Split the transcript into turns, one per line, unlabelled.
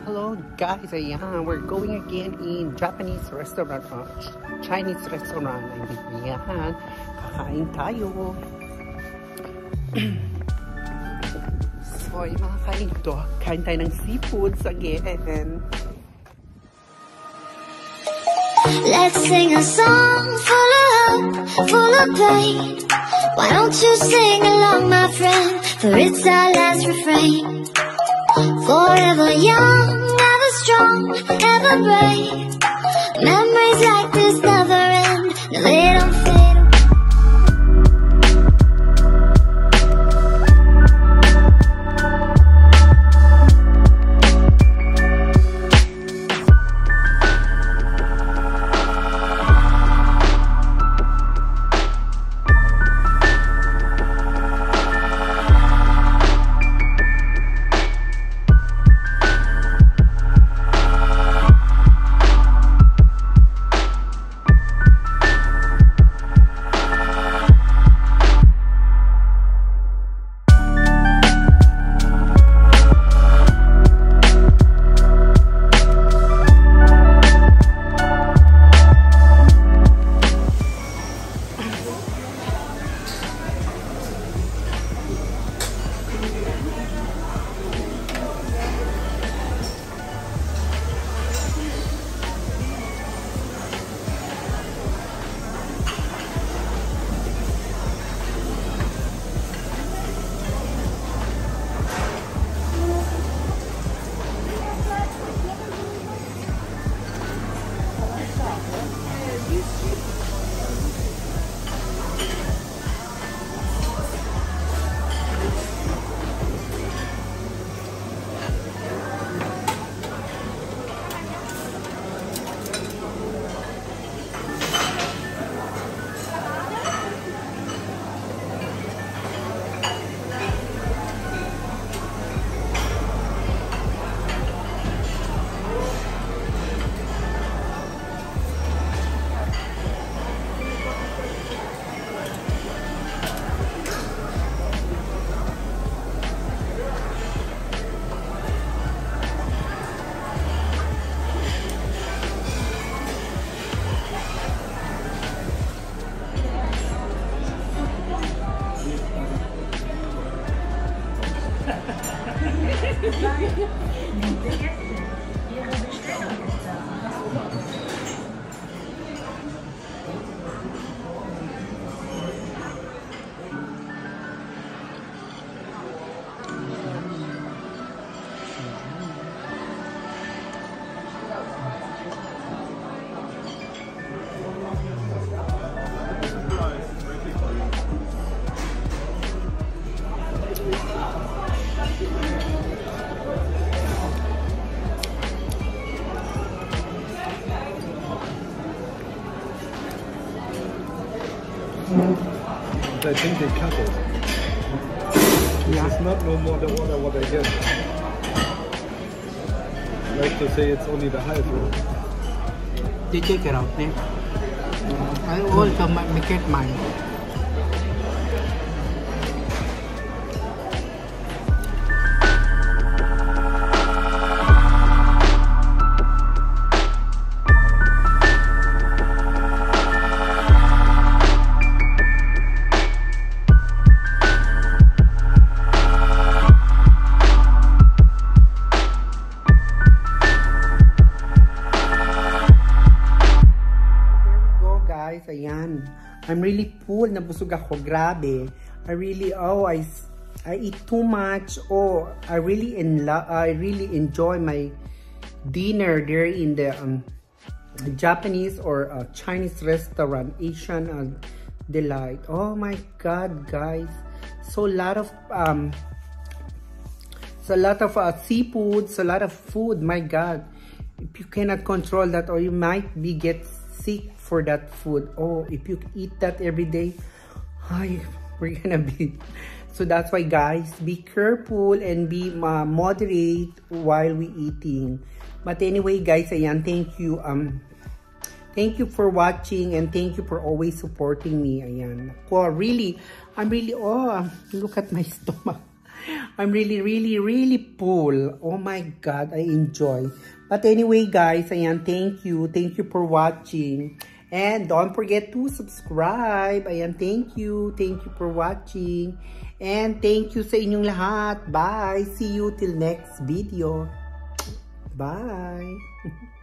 Hello guys, ayan, we're going again in Japanese restaurant, Chinese restaurant. Ayan, kakain tayo. So, yung mga kain to, kain tayo ng seafoods again.
Let's sing a song full of hope, full of pain. Why don't you sing along, my friend? For it's our last refrain. Forever young, never strong, ever brave. Memories like this never end. No, they don't fade.
I think they cut it.
Yeah.
It's not no more the order what I get. Like to say it's only the half.
They take it out there. I also make it mine. Ayan. I'm really full. Nabusog ako. Grabe. I eat too much. Oh, I really enjoy my dinner there in the Japanese or Chinese restaurant, Asian Delight. Oh my God, guys. So a lot of seafood, so a lot of food. My God. If you cannot control that, or you might get sick for that food. Oh, if you eat that every day, we're gonna be. So that's why, guys, be careful and be moderate while we eating. But anyway, guys, ayan, thank you for watching, and thank you for always supporting me. Ayan. Oh, I'm really, oh, look at my stomach. I'm really, really, really full. Oh my God, I enjoy. But anyway, guys, ayan, thank you. Thank you for watching. And don't forget to subscribe. Ayan, thank you. Thank you for watching. And thank you sa inyong lahat. Bye. See you till next video. Bye.